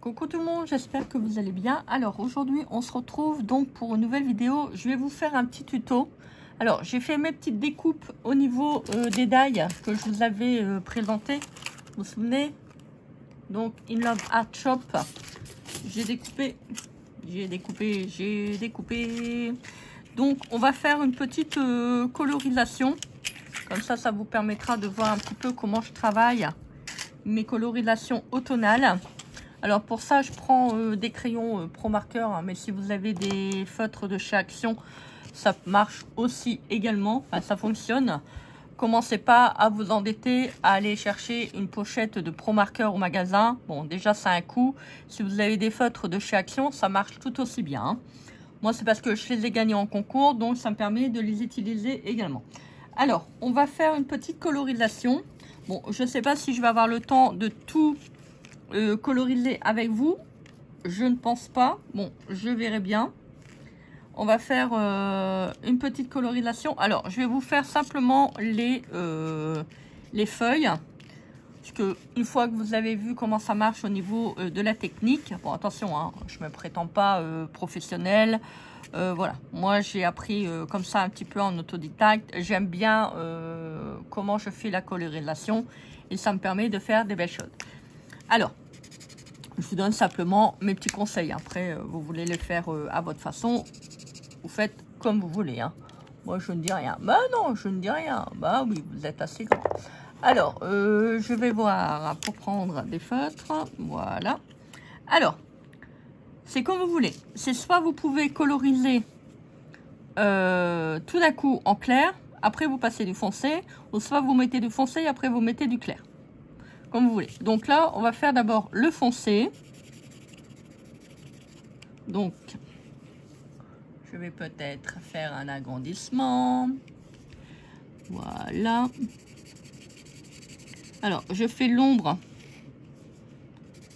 Coucou tout le monde, j'espère que vous allez bien. Alors aujourd'hui on se retrouve donc pour une nouvelle vidéo. Je vais vous faire un petit tuto. Alors j'ai fait mes petites découpes au niveau des dailles que je vous avais présenté. Vous vous souvenez? Donc In Love Art Shop. J'ai découpé. Donc on va faire une petite colorisation. Comme ça vous permettra de voir un petit peu comment je travaille mes colorisations automnales. Alors pour ça, je prends des crayons Pro Marker, hein, mais si vous avez des feutres de chez Action, ça marche aussi également, enfin, ça fonctionne. Commencez pas à vous endetter à aller chercher une pochette de Pro Marker au magasin. Bon, déjà ça a un coût. Si vous avez des feutres de chez Action, ça marche tout aussi bien. Hein. Moi, c'est parce que je les ai gagnés en concours, donc ça me permet de les utiliser également. Alors, on va faire une petite colorisation. Bon, je ne sais pas si je vais avoir le temps de tout coloriser avec vous, je ne pense pas. Bon, je verrai bien. On va faire une petite colorisation. Alors, je vais vous faire simplement les feuilles. Parce que une fois que vous avez vu comment ça marche au niveau de la technique, bon attention, hein, je me prétends pas professionnel. Voilà, moi j'ai appris comme ça un petit peu en autodidacte. J'aime bien comment je fais la colorisation et ça me permet de faire des belles choses. Alors, je vous donne simplement mes petits conseils. Après, vous voulez les faire à votre façon, vous faites comme vous voulez. Hein. Moi, je ne dis rien. Bah non, je ne dis rien. Bah oui, vous êtes assez grand. Alors, je vais voir pour prendre des feutres. Voilà. Alors, c'est comme vous voulez. C'est soit vous pouvez coloriser tout d'un coup en clair, après vous passez du foncé, ou soit vous mettez du foncé et après vous mettez du clair. Comme vous voulez. Donc là, on va faire d'abord le foncé. Donc, je vais peut-être faire un agrandissement. Voilà. Alors, je fais l'ombre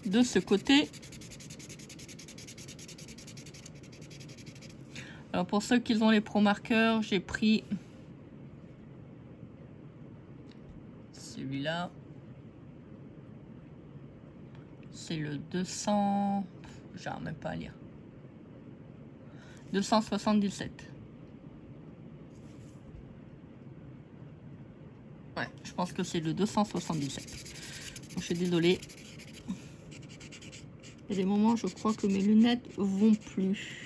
de ce côté. Alors, pour ceux qui ont les Pro Markers, j'ai pris celui-là. C'est le 200, j'arrive même pas à lire. 277. Ouais, je pense que c'est le 277. Donc, je suis désolée. Il y a des moments, je crois que mes lunettes vont plus.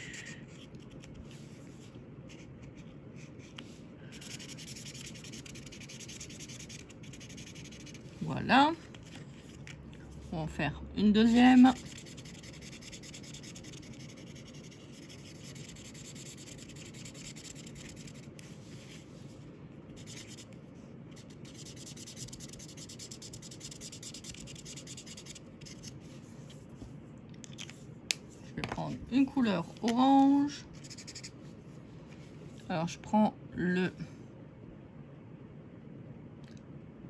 Voilà. On va en faire une deuxième. Je vais prendre une couleur orange. Alors je prends le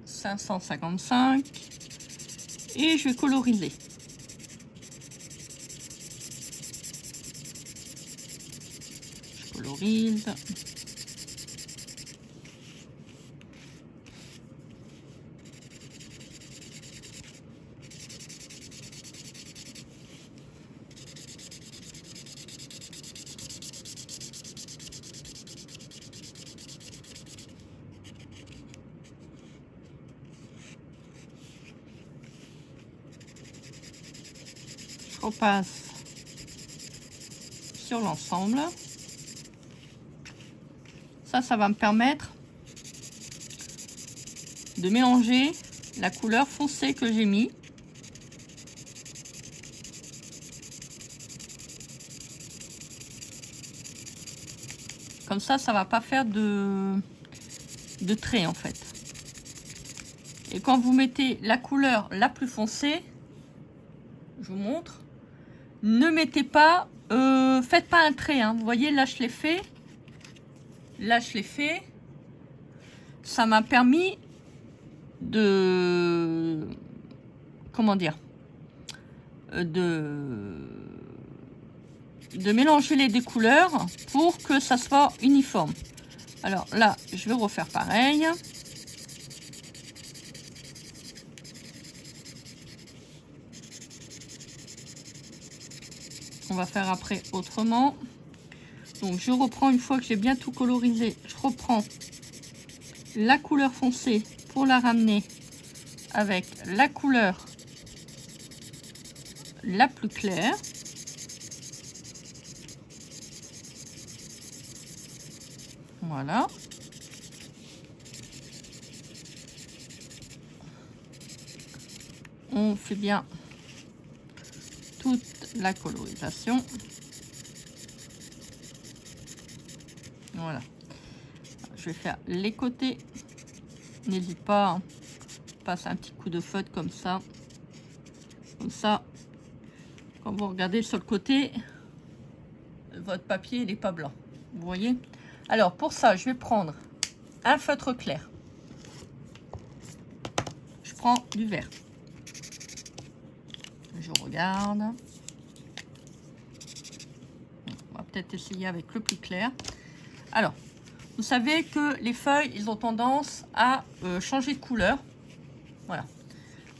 555 et je vais coloriser. Je colorise. Je repasse sur l'ensemble. Ça va me permettre de mélanger la couleur foncée que j'ai mis. Comme ça va pas faire de traits en fait. Et quand vous mettez la couleur la plus foncée, je vous montre, ne mettez pas, faites pas un trait. Hein. Vous voyez, là je l'ai fait. Là je l'ai fait. Ça m'a permis de, comment dire, de de mélanger les deux couleurs pour que ça soit uniforme. Alors là, je vais refaire pareil. On va faire après autrement. Donc je reprends, une fois que j'ai bien tout colorisé, je reprends la couleur foncée pour la ramener avec la couleur la plus claire. Voilà. On fait bien toute la colorisation. Voilà. Je vais faire les côtés. N'hésite pas, hein. Passe un petit coup de feutre comme ça. Comme ça, quand vous regardez sur le côté, votre papier il n'est pas blanc. Vous voyez? Alors pour ça, je vais prendre un feutre clair. Je prends du vert. Je regarde. On va peut-être essayer avec le plus clair. Alors, vous savez que les feuilles, ils ont tendance à changer de couleur. Voilà.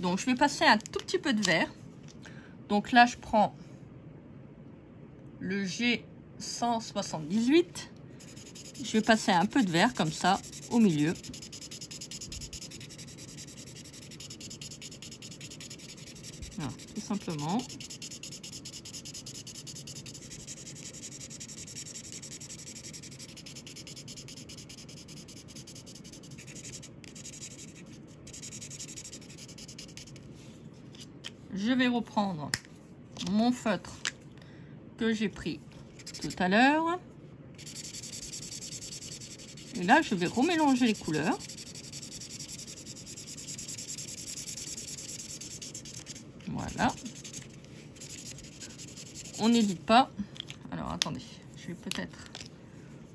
Donc, je vais passer un tout petit peu de vert. Donc là, je prends le G178. Je vais passer un peu de vert comme ça au milieu. Voilà, tout simplement. Je vais reprendre mon feutre que j'ai pris tout à l'heure. Et là, je vais remélanger les couleurs. Voilà. On n'hésite pas. Alors, attendez. Je vais peut-être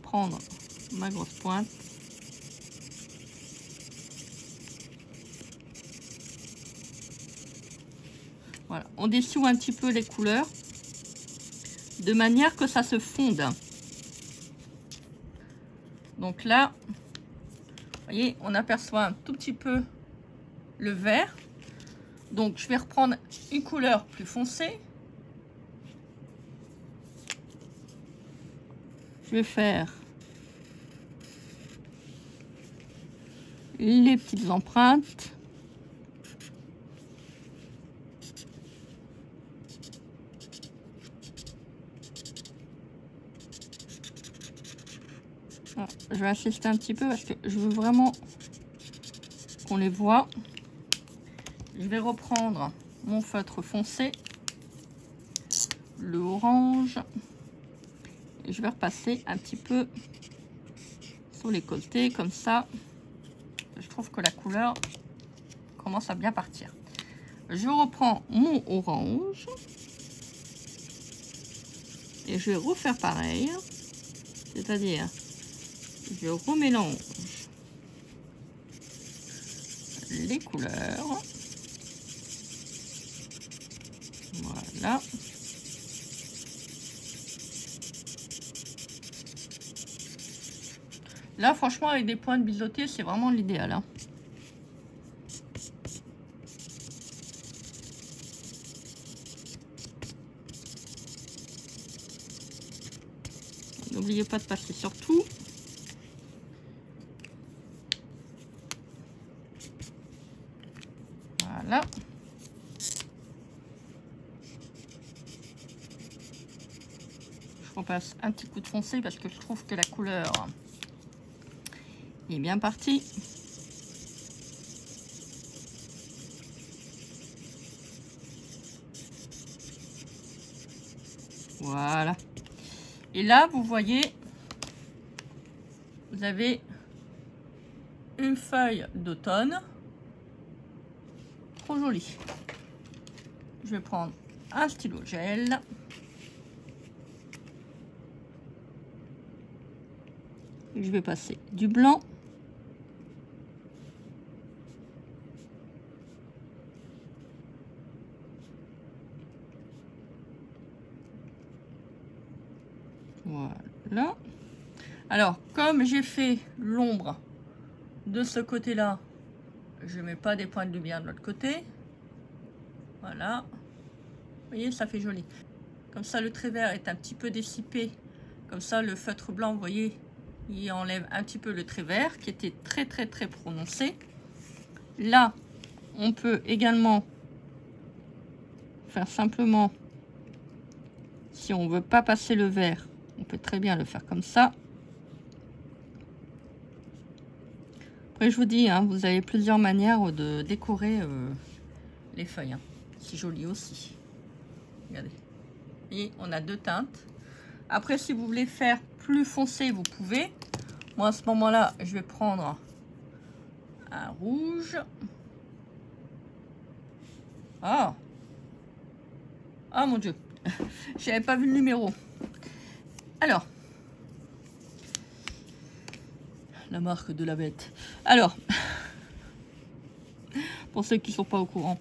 prendre ma grosse pointe. Voilà. On dessout un petit peu les couleurs de manière que ça se fonde. Donc là, vous voyez, on aperçoit un tout petit peu le vert. Donc, je vais reprendre une couleur plus foncée. Je vais faire les petites empreintes. Alors, je vais insister un petit peu parce que je veux vraiment qu'on les voit. Je vais reprendre mon feutre foncé, le orange, et je vais repasser un petit peu sur les côtés comme ça. Je trouve que la couleur commence à bien partir. Je reprends mon orange et je vais refaire pareil, c'est-à-dire je remélange les couleurs. Voilà. Là, franchement, avec des points de biseauté, c'est vraiment l'idéal, hein. N'oubliez pas de passer sur tout. Voilà. Je repasse un petit coup de foncé parce que je trouve que la couleur est bien partie. Voilà. Et là, vous voyez, vous avez une feuille d'automne. Trop jolie. Je vais prendre un stylo gel. Et je vais passer du blanc. Voilà. Alors, comme j'ai fait l'ombre de ce côté-là, je ne mets pas des points de lumière de l'autre côté. Voilà. Vous voyez, ça fait joli. Comme ça, le trait vert est un petit peu dissipé. Comme ça, le feutre blanc, vous voyez, il enlève un petit peu le trait vert qui était très prononcé. Là, on peut également faire simplement, si on ne veut pas passer le vert, on peut très bien le faire comme ça. Après, je vous dis, hein, vous avez plusieurs manières de décorer les feuilles. Hein. C'est joli aussi. Regardez. Et on a deux teintes. Après, si vous voulez faire plus foncé, vous pouvez. Moi, à ce moment-là, je vais prendre un rouge. Ah! Ah mon Dieu! J'avais pas vu le numéro. Alors, la marque de la bête. Alors, pour ceux qui ne sont pas au courant,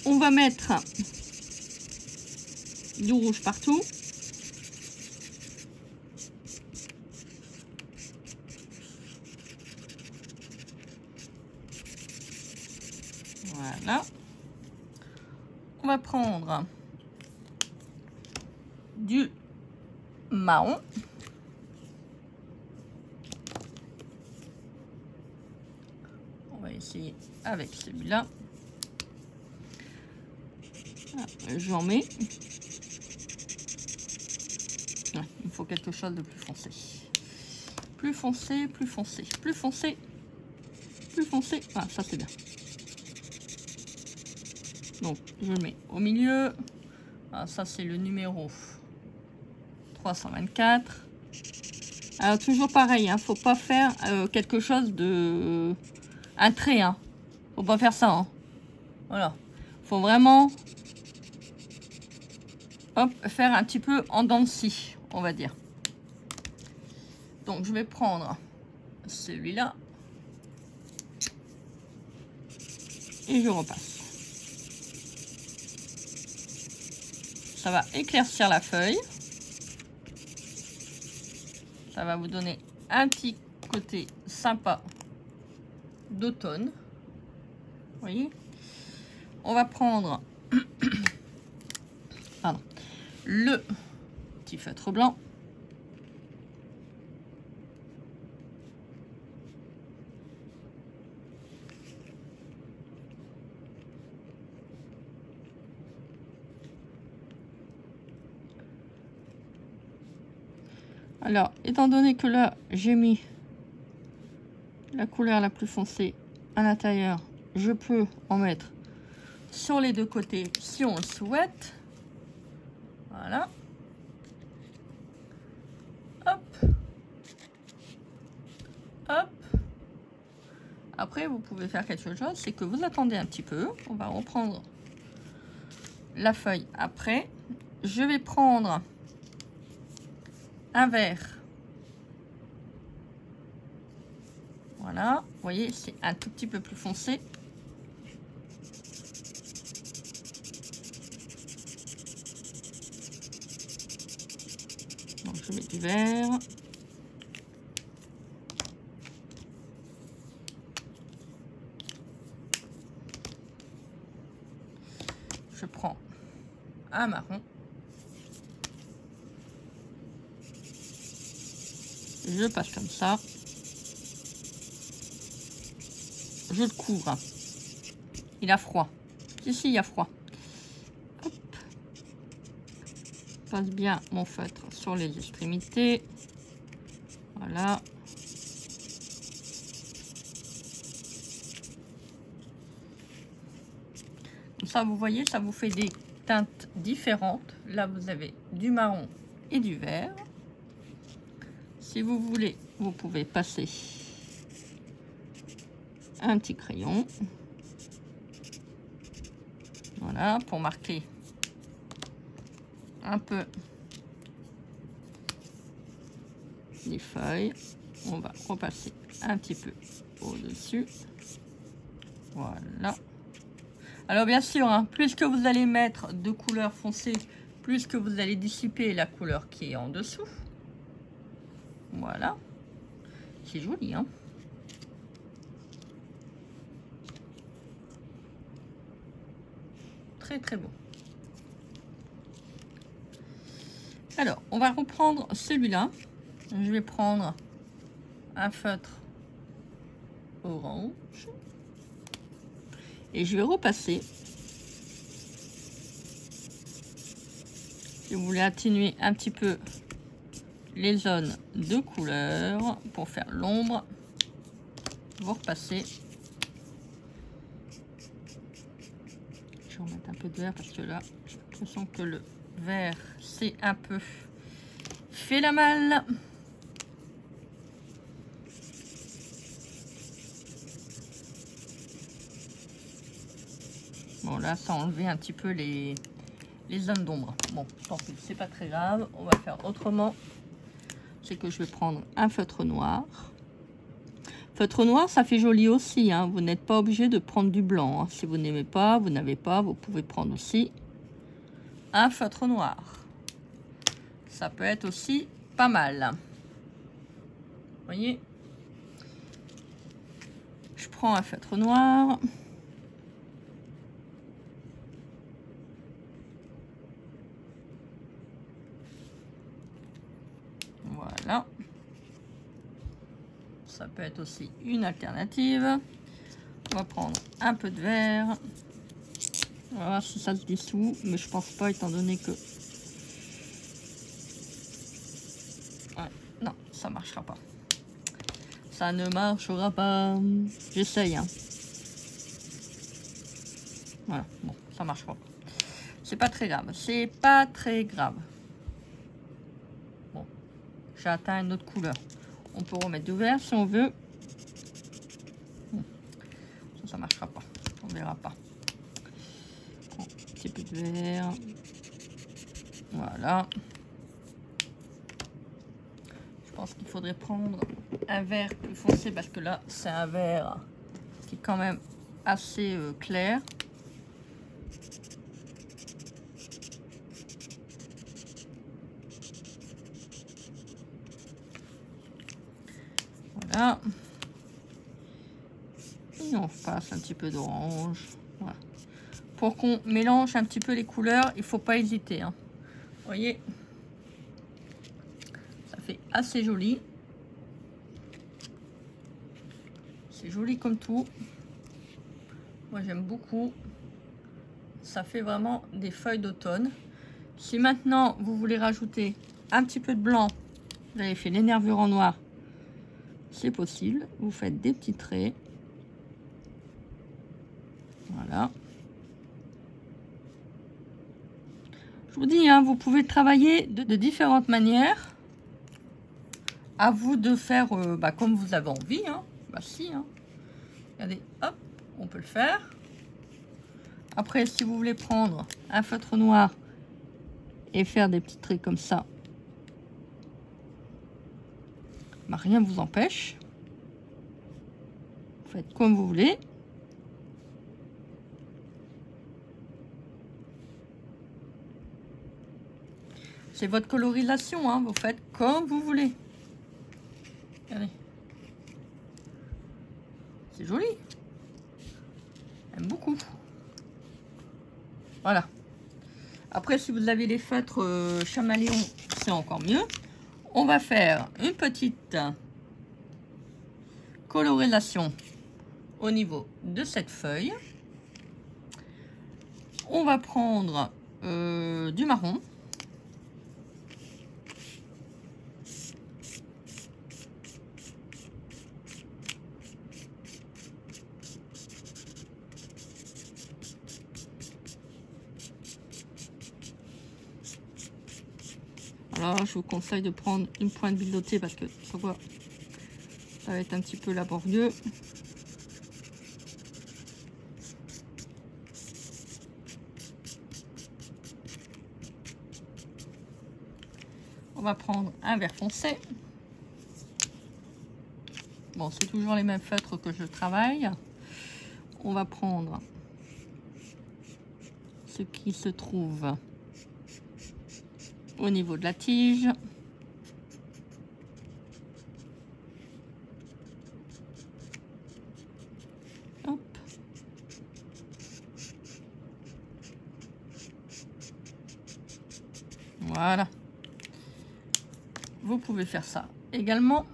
on va mettre du rouge partout. Voilà. On va prendre du marron. On va essayer avec celui-là. J'en mets. Ouais, il me faut quelque chose de plus foncé. Plus foncé, plus foncé, plus foncé, plus foncé. Ah, ça c'est bien. Donc, je le mets au milieu. Ah, ça, c'est le numéro 324. Alors, toujours pareil, hein, faut pas faire quelque chose de... un trait, hein. Faut pas faire ça, hein. Voilà. Faut vraiment... hop, faire un petit peu en dents de scie, on va dire. Donc, je vais prendre celui-là. Et je repasse. Ça va éclaircir la feuille. Ça va vous donner un petit côté sympa d'automne. Vous voyez? On va prendre pardon, le petit feutre blanc. Alors, étant donné que là, j'ai mis la couleur la plus foncée à l'intérieur, je peux en mettre sur les deux côtés si on le souhaite. Voilà. Hop. Hop. Après, vous pouvez faire quelque chose, c'est que vous attendez un petit peu. On va reprendre la feuille après. Je vais prendre un vert. Voilà, vous voyez, c'est un tout petit peu plus foncé. Donc je mets du vert. Je prends un marron. Je passe comme ça. Je le couvre. Il a froid. Ici, il y a froid. Hop. Je passe bien mon feutre sur les extrémités. Voilà. Comme ça, vous voyez, ça vous fait des teintes différentes. Là, vous avez du marron et du vert. Si vous voulez, vous pouvez passer un petit crayon. Voilà, pour marquer un peu les feuilles. On va repasser un petit peu au-dessus. Voilà. Alors bien sûr, hein, plus que vous allez mettre de couleurs foncées, plus que vous allez dissiper la couleur qui est en dessous. Voilà. C'est joli, hein? Très très beau. Alors, on va reprendre celui-là. Je vais prendre un feutre orange et je vais repasser. Si vous voulez atténuer un petit peu les zones de couleur pour faire l'ombre, vous repassez. Je vais remettre un peu de vert parce que là, j'ai l'impression que le vert, c'est un peu fait la malle. Bon, là, ça a enlevé un petit peu les zones d'ombre. Bon, tant pis, c'est pas très grave. On va faire autrement. C'est que je vais prendre un feutre noir. Feutre noir, ça fait joli aussi, hein. Vous n'êtes pas obligé de prendre du blanc, hein. Si vous n'aimez pas, vous n'avez pas, vous pouvez prendre aussi un feutre noir. Ça peut être aussi pas mal. Vous voyez? Je prends un feutre noir. Voilà. Ça peut être aussi une alternative. On va prendre un peu de vert. On va voir si ça se dissout, mais je pense pas étant donné que... Ouais, non, ça marchera pas. Ça ne marchera pas. J'essaye, hein. Voilà, bon, ça marche pas. C'est pas très grave. C'est pas très grave. Bon, j'ai atteint une autre couleur. On peut remettre du vert si on veut. Ça marchera pas. On verra pas. Un petit peu de vert. Voilà. Je pense qu'il faudrait prendre un vert plus foncé parce que là, c'est un vert qui est quand même assez clair. Voilà. Et on passe un petit peu d'orange. Voilà. Pour qu'on mélange un petit peu les couleurs, il ne faut pas hésiter, hein. Vous voyez, ça fait assez joli. C'est joli comme tout. Moi, j'aime beaucoup. Ça fait vraiment des feuilles d'automne. Si maintenant, vous voulez rajouter un petit peu de blanc, vous avez fait les nervures en noir, c'est possible. Vous faites des petits traits. Voilà. Je vous dis, hein, vous pouvez travailler de différentes manières. À vous de faire comme vous avez envie. Hein. Bah si, hein. Regardez, hop, on peut le faire. Après, si vous voulez prendre un feutre noir et faire des petits traits comme ça, bah, rien ne vous empêche. Vous faites comme vous voulez. C'est votre colorisation, hein. Vous faites comme vous voulez. Regardez. C'est joli. J'aime beaucoup. Voilà. Après, si vous avez les feutres Chamaléon, c'est encore mieux. On va faire une petite colorisation au niveau de cette feuille. On va prendre du marron. Alors, je vous conseille de prendre une pointe biseautée parce que ça va être un petit peu laborieux. On va prendre un vert foncé. Bon, c'est toujours les mêmes feutres que je travaille. On va prendre ce qui se trouve au niveau de la tige. Hop. Voilà. Vous pouvez faire ça également.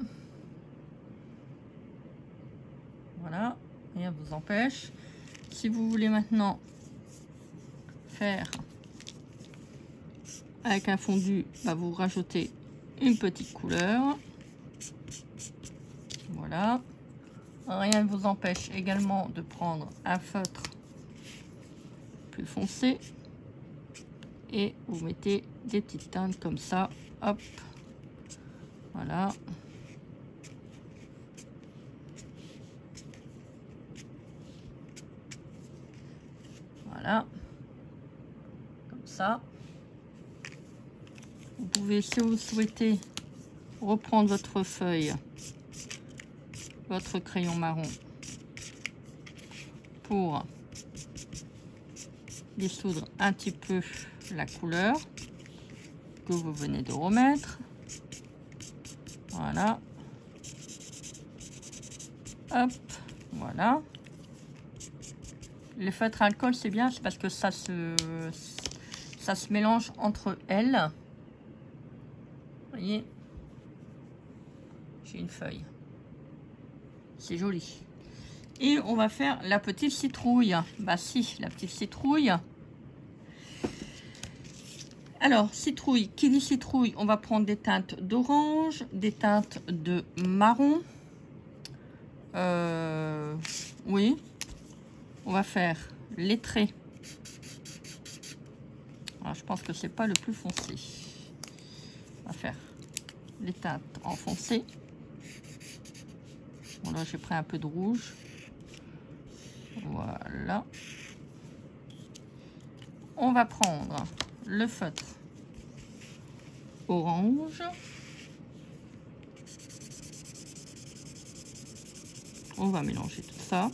Voilà, rien ne vous empêche. Si vous voulez maintenant faire avec un fondu, bah vous rajoutez une petite couleur. Voilà. Rien ne vous empêche également de prendre un feutre plus foncé et vous mettez des petites teintes comme ça. Hop. Voilà. Voilà. Comme ça. Vous pouvez, si vous souhaitez, reprendre votre feuille, votre crayon marron pour dissoudre un petit peu la couleur que vous venez de remettre. Voilà. Hop, voilà. Les feutres à alcool, c'est bien, c'est parce que ça se mélange entre elles. Vous voyez, j'ai une feuille. C'est joli. Et on va faire la petite citrouille. Bah si, la petite citrouille. Alors, citrouille, qui dit citrouille, on va prendre des teintes d'orange, des teintes de marron. Oui. On va faire les traits. Alors, je pense que c'est pas le plus foncé. On va faire les teintes en foncé. Bon, là, j'ai pris un peu de rouge. Voilà. On va prendre le feutre orange. On va mélanger tout ça.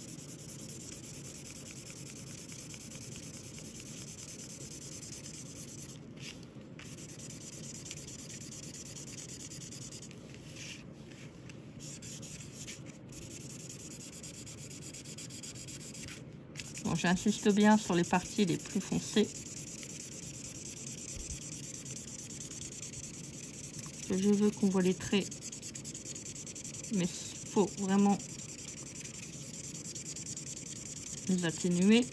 Bon, j'insiste bien sur les parties les plus foncées. Je veux qu'on voit les traits, mais il faut vraiment les atténuer.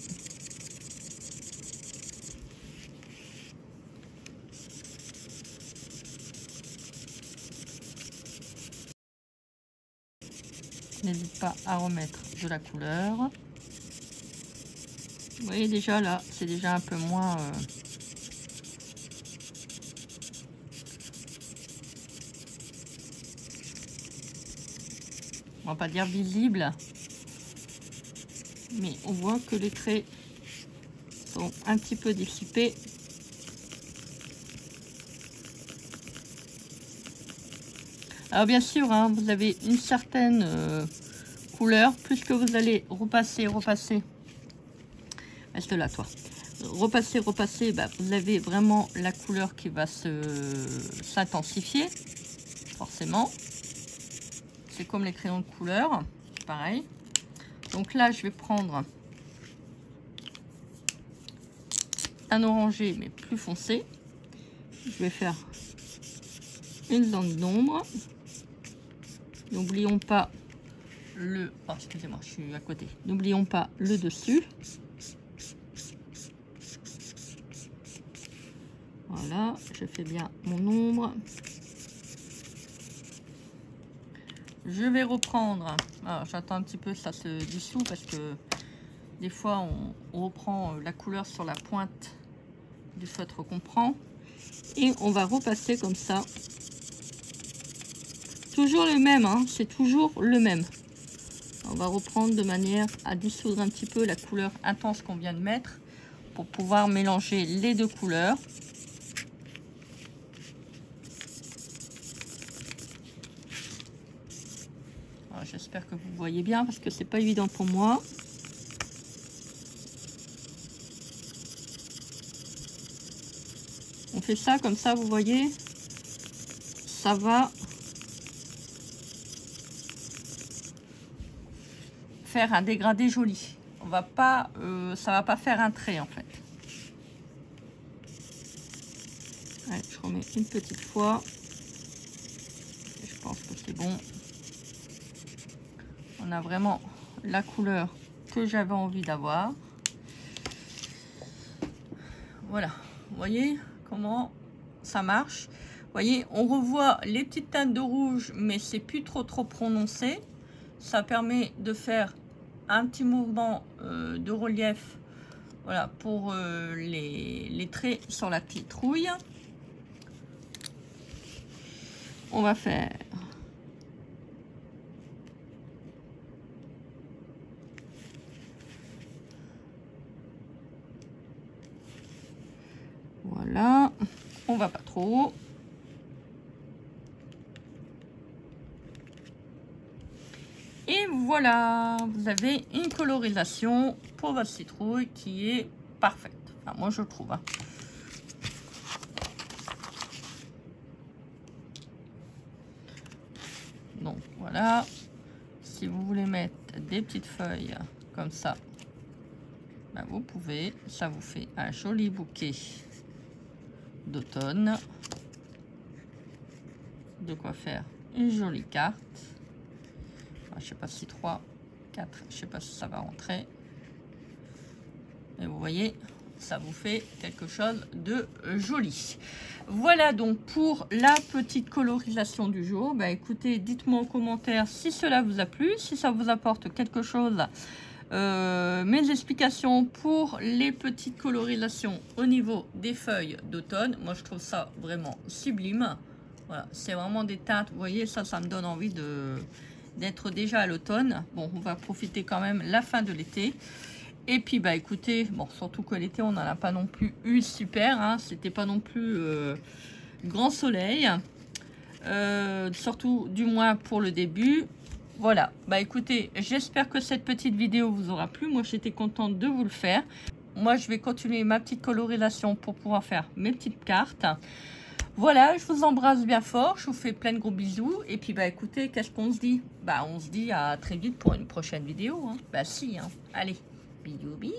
N'hésite pas à remettre de la couleur. Vous voyez déjà là, c'est déjà un peu moins... on va pas dire visible, mais on voit que les traits sont un petit peu dissipés. Alors bien sûr, hein, vous avez une certaine couleur, plus que vous allez repasser, reste là toi, repasser, bah, vous avez vraiment la couleur qui va s'intensifier, forcément. C'est comme les crayons de couleur, pareil. Donc là, je vais prendre un orangé, mais plus foncé. Je vais faire une zone d'ombre. N'oublions pas le... oh, excusez-moi, je suis à côté. N'oublions pas le dessus. Voilà, je fais bien mon ombre. Je vais reprendre, alors j'attends un petit peu, ça se dissout parce que des fois on reprend la couleur sur la pointe du feutre qu'on prend. Et on va repasser comme ça. Toujours le même, hein, c'est toujours le même. On va reprendre de manière à dissoudre un petit peu la couleur intense qu'on vient de mettre pour pouvoir mélanger les deux couleurs. J'espère que vous voyez bien parce que c'est pas évident pour moi. On fait ça comme ça, vous voyez, ça va faire un dégradé joli. On va pas, ça va pas faire un trait en fait. Allez, je remets une petite fois. Et je pense que c'est bon. On a vraiment la couleur que j'avais envie d'avoir. Voilà, vous voyez comment ça marche. Vous voyez, on revoit les petites teintes de rouge, mais c'est plus trop prononcé. Ça permet de faire un petit mouvement de relief, voilà, pour les traits sur la petite rouille. On va faire voilà, on va pas trop. Et voilà, vous avez une colorisation pour votre citrouille qui est parfaite. Enfin, moi, je trouve. Hein. Donc, voilà. Si vous voulez mettre des petites feuilles comme ça, ben, vous pouvez. Ça vous fait un joli bouquet d'automne. De quoi faire une jolie carte. Je sais pas si 3, 4, je sais pas si ça va rentrer. Et vous voyez, ça vous fait quelque chose de joli. Voilà donc pour la petite colorisation du jour. Bah écoutez, dites-moi en commentaire si cela vous a plu, si ça vous apporte quelque chose. Mes explications pour les petites colorisations au niveau des feuilles d'automne. Moi, je trouve ça vraiment sublime. Voilà, c'est vraiment des teintes. Vous voyez, ça me donne envie d'être déjà à l'automne. Bon, on va profiter quand même la fin de l'été. Et puis, bah écoutez, bon, surtout que l'été, on n'en a pas non plus eu super. Hein, c'était pas non plus grand soleil. Surtout, du moins pour le début. Voilà, bah écoutez, j'espère que cette petite vidéo vous aura plu. Moi, j'étais contente de vous le faire. Moi, je vais continuer ma petite colorisation pour pouvoir faire mes petites cartes. Voilà, je vous embrasse bien fort, je vous fais plein de gros bisous. Et puis, bah écoutez, qu'est-ce qu'on se dit? Bah, on se dit à très vite pour une prochaine vidéo. Hein. Bah si, hein. Allez, bisous, bisous.